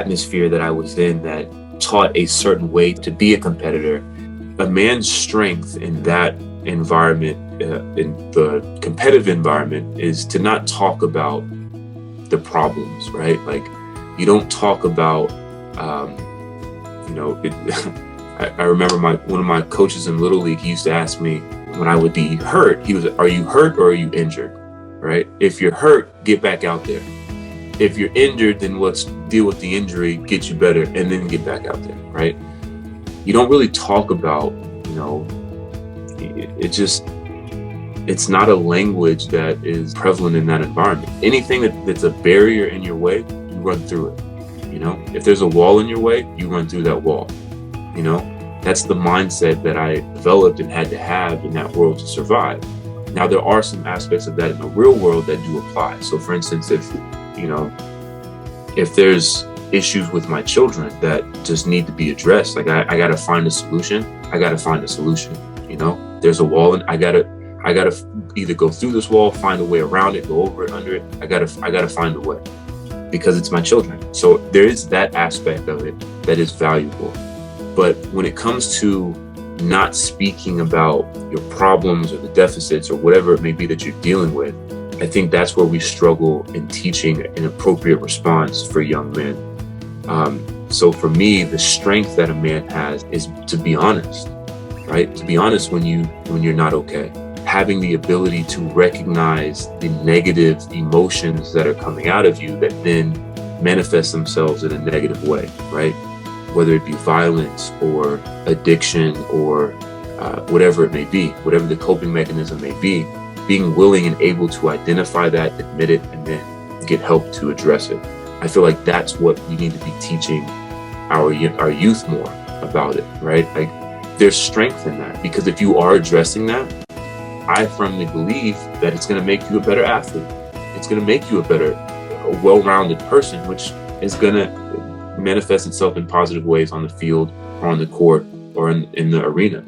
atmosphere that I was in that taught a certain way to be a competitor. A man's strength in that environment, in the competitive environment, is to not talk about the problems, right? Like, you don't talk about, I remember one of my coaches in Little League, he used to ask me when I would be hurt, he was, are you hurt or are you injured, right? If you're hurt, get back out there. If you're injured, then let's deal with the injury, get you better, and then get back out there, right? You don't really talk about, it's not a language that is prevalent in that environment. Anything that's a barrier in your way, you run through it. If there's a wall in your way, you run through that wall. That's the mindset that I developed and had to have in that world to survive. Now, there are some aspects of that in the real world that do apply. So for instance, if there's issues with my children that just need to be addressed, like I got to find a solution. There's a wall and I gotta either go through this wall, find a way around it, go over it, under it. I gotta find a way because it's my children. So there is that aspect of it that is valuable. But when it comes to not speaking about your problems or the deficits or whatever it may be that you're dealing with, I think that's where we struggle in teaching an appropriate response for young men. So for me, the strength that a man has is to be honest, right? To be honest when you're not okay. Having the ability to recognize the negative emotions that are coming out of you that then manifest themselves in a negative way, right? Whether it be violence or addiction or whatever it may be, whatever the coping mechanism may be, being willing and able to identify that, admit it, and then get help to address it. I feel like that's what we need to be teaching our youth more about it, right? Like, there's strength in that, because if you are addressing that, I firmly believe that it's going to make you a better athlete. It's going to make you a well-rounded person, which is going to manifest itself in positive ways on the field or on the court or in the arena.